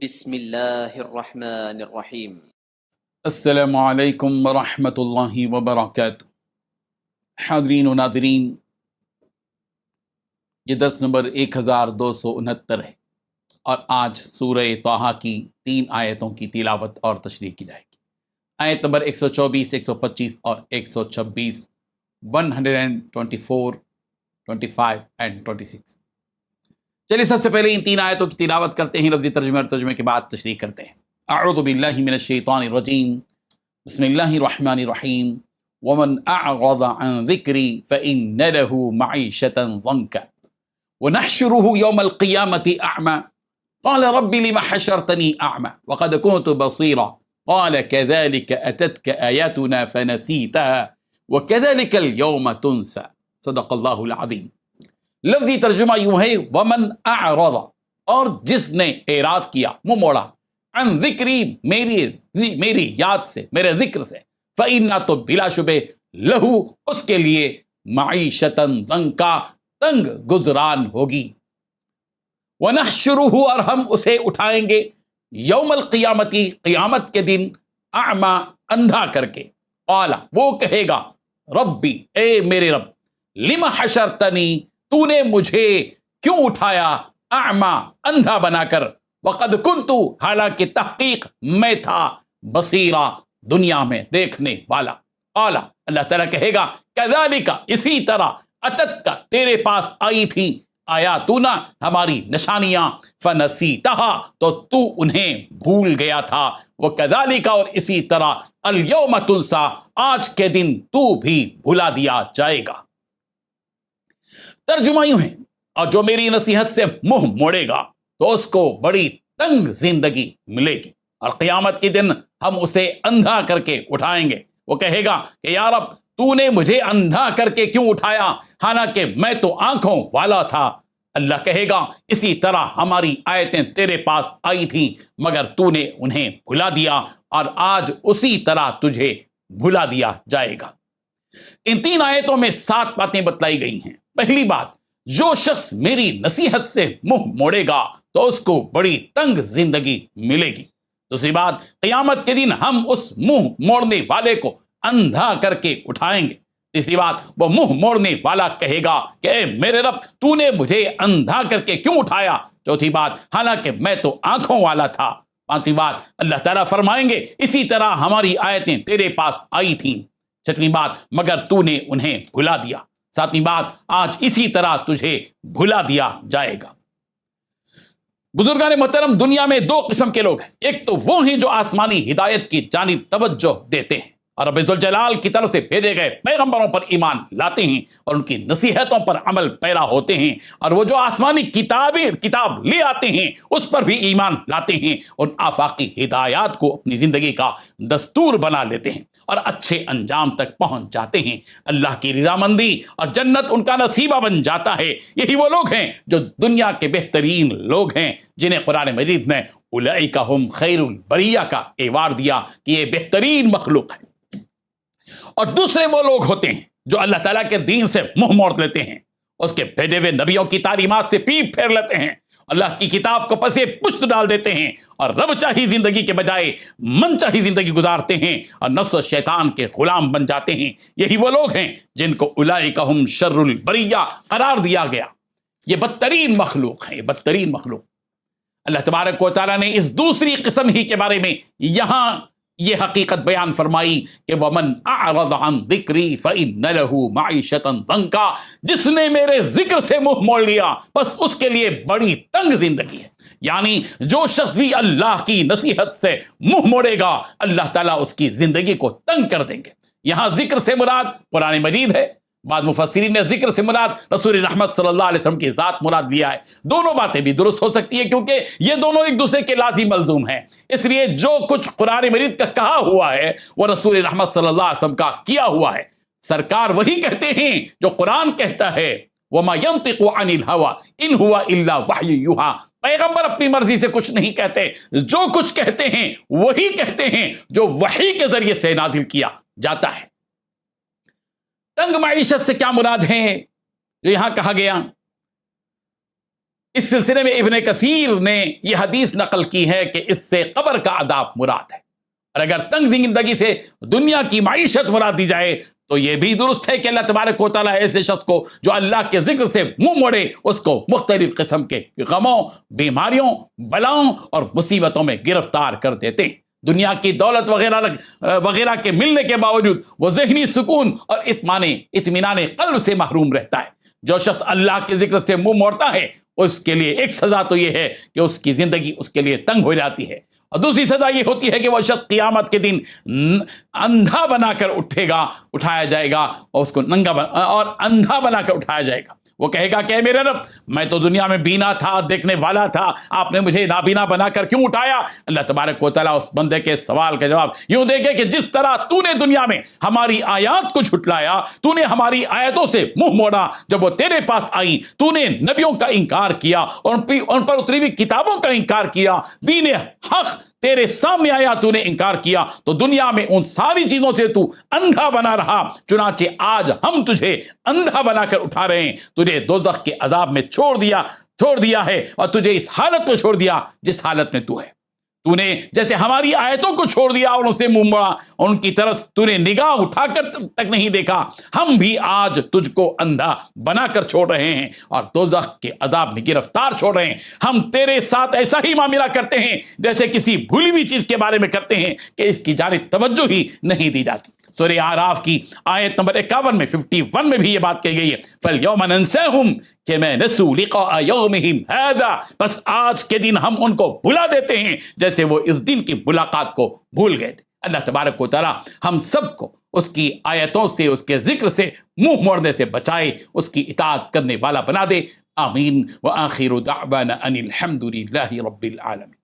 بسم اللہ الرحمن الرحیم۔ السلام علیکم ورحمۃ اللہ وبرکاتہ۔ حاضرین و ناظرین، یہ درس نمبر 1269 ہے اور آج سورہ طٰہٰ کی 3 آیتوں کی تلاوت اور تشریح کی جائے گی۔ آیت نمبر 124، 125 اور 126، 124، 25 and 26۔ چلیے سب سے پہلے ان 3 آیتوں کی تلاوت کرتے ہیں، لفظی ترجمے اور ترجمے کے بعد تشریح کرتے ہیں۔ اعوذ باللہ من الشیطان الرجیم، بسم اللہ الرحمن الرحیم۔ ومن اعرض عن ذکری فإن له معیشة ضنکا ونحشره يوم القیامة اعمى قال رب لم حشرتنی اعمى وقد كنت بصیرا قال كذلك اتتك آیاتنا فنسیتها وكذلك اليوم تنسى۔ صدق اللہ العظیم۔ لفظی ترجمہ یوں ہے، ومن اعرض، اور جس نے اعراض کیا، منہ موڑا، عن ذکری، میری یاد سے، میرے ذکر سے، فإن، تو بلا شبہ، لہو، اس کے لیے، معیشتاً ضنکا، تنگ گزران ہوگی، ونحشرہ، اور ہم اسے اٹھائیں گے، یوم القیامتی، قیامت کے دن، اعمی، اندھا کر کے، قال، وہ کہے گا، ربی، اے میرے رب، لم حشرتنی، تو نے مجھے کیوں اٹھایا، اعمی، اندھا بنا کر، وقد کنت، حالانکہ تحقیق میں تھا، بصیرا، دنیا میں دیکھنے والا، قال، اللہ تعالیٰ کہے گا، کذالک، اسی طرح، اتت کا، تیرے پاس آئی تھی، آیاتنا، ہماری نشانیاں، فنسیتہا، تو انہیں بھول گیا تھا، وکذالک، اور اسی طرح، الیوم تنسیٰ، آج کے دن تو بھی بھلا دیا جائے گا۔ ترجمہ یوں ہے، اور جو میری نصیحت سے منہ موڑے گا تو اس کو بڑی تنگ زندگی ملے گی، اور قیامت کے دن ہم اسے اندھا کر کے اٹھائیں گے۔ وہ کہے گا کہ یا رب، تو نے مجھے اندھا کر کے کیوں اٹھایا، حالانکہ میں تو آنکھوں والا تھا۔ اللہ کہے گا، اسی طرح ہماری آیتیں تیرے پاس آئی تھیں، مگر تو نے انہیں بھلا دیا، اور آج اسی طرح تجھے بھلا دیا جائے گا۔ ان 3 آیتوں میں 7 باتیں بتلائی گئی ہیں۔ پہلی بات، جو شخص میری نصیحت سے منہ موڑے گا تو اس کو بڑی تنگ زندگی ملے گی۔ دوسری بات، قیامت کے دن ہم اس منہ موڑنے والے کو اندھا کر کے اٹھائیں گے۔ تیسری بات، وہ منہ موڑنے والا کہے گا کہ اے میرے رب، تو نے مجھے اندھا کر کے کیوں اٹھایا۔ چوتھی بات، حالانکہ میں تو آنکھوں والا تھا۔ پانچویں بات، اللہ تعالیٰ فرمائیں گے، اسی طرح ہماری آیتیں تیرے پاس آئی تھیں۔ چھٹویں بات، مگر تو نے انہیں بھلا دیا۔ ساتویں بات، آج اسی طرح تجھے بھلا دیا جائے گا۔ بزرگان محترم، دنیا میں 2 قسم کے لوگ ہیں۔ ایک تو وہ ہیں جو آسمانی ہدایت کی جانب توجہ دیتے ہیں اور رب ذوالجلال کی طرف سے بھیجے گئے پیغمبروں پر ایمان لاتے ہیں اور ان کی نصیحتوں پر عمل پیرا ہوتے ہیں، اور وہ جو آسمانی کتاب لے آتے ہیں اس پر بھی ایمان لاتے ہیں، ان آفاقی ہدایات کو اپنی زندگی کا دستور بنا لیتے ہیں اور اچھے انجام تک پہنچ جاتے ہیں۔ اللہ کی رضامندی اور جنت ان کا نصیبہ بن جاتا ہے۔ یہی وہ لوگ ہیں جو دنیا کے بہترین لوگ ہیں، جنہیں قرآن مجید نے اولئک ھم خیر البریہ کا ایوارڈ دیا کہ یہ بہترین مخلوق ہے۔ اور دوسرے وہ لوگ ہوتے ہیں جو اللہ تعالیٰ کے دین سے منہ موڑ لیتے ہیں، اس کے بھیجے ہوئے نبیوں کی تعلیمات سے پیپ پھیر لیتے ہیں، اللہ کی کتاب کو پسے پشت ڈال دیتے ہیں اور رب چاہی زندگی کے بجائے من چاہی زندگی گزارتے ہیں اور نفس و شیطان کے غلام بن جاتے ہیں۔ یہی وہ لوگ ہیں جن کو اولئک ھم شر البریہ قرار دیا گیا۔ یہ بدترین مخلوق ہیں، یہ بدترین مخلوق۔ اللہ تبارک و تعالیٰ نے اس دوسری قسم ہی کے بارے میں یہاں یہ حقیقت بیان فرمائی کہ وَمَنْ أَعْرَضَ عَنْ ذِكْرِي فَإِنَّ لَهُ مَعِيشَةً ضَنْكًا، جس نے میرے ذکر سے منہ موڑ لیا بس اس کے لیے بڑی تنگ زندگی ہے۔ یعنی جو شخص بھی اللہ کی نصیحت سے منہ موڑے گا اللہ تعالیٰ اس کی زندگی کو تنگ کر دیں گے۔ یہاں ذکر سے مراد قرآن مجید ہے، بعض مفسرین نے ذکر سے مراد رسول رحمت صلی اللہ علیہ وسلم کی ذات مراد لیا ہے۔ دونوں باتیں بھی درست ہو سکتی ہیں کیونکہ یہ دونوں ایک دوسرے کے لازم ملزوم ہیں، اس لیے جو کچھ قرآن مجید کا کہا ہوا ہے وہ رسول رحمت صلی اللہ علیہ وسلم کا کیا ہوا ہے۔ سرکار وہی کہتے ہیں جو قرآن کہتا ہے، وَمَا يَنطِقُ عَنِ الْهَوَىٰ إِنْ هُوَ إِلَّا وَحْيٌ يُوحَىٰ، پیغمبر اپنی مرضی سے کچھ نہیں کہتے، جو کچھ کہتے ہیں وہی کہتے ہیں جو وحی کے ذریعے سے نازل کیا جاتا ہے۔ تنگ معیشت سے کیا مراد ہے جو یہاں کہا گیا؟ اس سلسلے میں ابن کثیر نے یہ حدیث نقل کی ہے کہ اس سے قبر کا عذاب مراد ہے، اور اگر تنگ زندگی سے دنیا کی معیشت مراد دی جائے تو یہ بھی درست ہے کہ اللہ تبارک و تعالیٰ ایسے شخص کو جو اللہ کے ذکر سے منہ موڑے اس کو مختلف قسم کے غموں، بیماریوں، بلاؤں اور مصیبتوں میں گرفتار کر دیتے ہیں۔ دنیا کی دولت وغیرہ کے ملنے کے باوجود وہ ذہنی سکون اور اطمینان قلب سے محروم رہتا ہے۔ جو شخص اللہ کے ذکر سے منہ موڑتا ہے اس کے لیے ایک سزا تو یہ ہے کہ اس کی زندگی اس کے لیے تنگ ہو جاتی ہے، اور دوسری سزا یہ ہوتی ہے کہ وہ شخص قیامت کے دن اندھا بنا کر اٹھایا جائے گا، اور اس کو اندھا بنا کر اٹھایا جائے گا۔ وہ کہے گا کہ اے میرے رب، میں تو دنیا میں بینا تھا، دیکھنے والا تھا، آپ نے مجھے نابینا بنا کر کیوں اٹھایا؟ اللہ تبارک و تعالیٰ اس بندے کے سوال کا جواب یوں دے گے کہ جس طرح تو نے دنیا میں ہماری آیات کو جھٹلایا، تو نے ہماری آیتوں سے منہ موڑا جب وہ تیرے پاس آئیں، تو نے نبیوں کا انکار کیا اور ان پر اتری ہوئی کتابوں کا انکار کیا، دین حق تیرے سامنے آیا تو نے انکار کیا، تو دنیا میں ان ساری چیزوں سے تو اندھا بنا رہا، چنانچہ آج ہم تجھے اندھا بنا کر اٹھا رہے ہیں، تجھے دوزخ کے عذاب میں چھوڑ دیا ہے، اور تجھے اس حالت میں چھوڑ دیا جس حالت میں تو ہے۔ تو نے جیسے ہماری آیتوں کو چھوڑ دیا اور ان سے منہ موڑا، ان کی طرف تو نے نگاہ اٹھا کر تک نہیں دیکھا، ہم بھی آج تجھ کو اندھا بنا کر چھوڑ رہے ہیں اور دوزخ کے عذاب میں گرفتار چھوڑ رہے ہیں۔ ہم تیرے ساتھ ایسا ہی معاملہ کرتے ہیں جیسے کسی بھولی ہوئی چیز کے بارے میں کرتے ہیں کہ اس کی جانب توجہ ہی نہیں دی جاتی۔ سورہ اعراف کی آیت نمبر 51 میں 51 میں بھی یہ بات کہی گئی ہے، فَالْيَوْمَ نَنْسَاهُمْ كَمَا نَسُوا لِقَاءَ يَوْمِهِمْ هَذَا، بس آج کے دن ہم ان کو بھلا دیتے ہیں جیسے وہ اس دن کی ملاقات کو بھول گئے تھے۔ اللہ تبارک و تعالیٰ ہم سب کو اس کی آیتوں سے، اس کے ذکر سے منہ موڑنے سے بچائے، اس کی اطاعت کرنے والا بنا دے۔ آمین۔ وآخر دعوانا ان الحمد للہ رب العالمین۔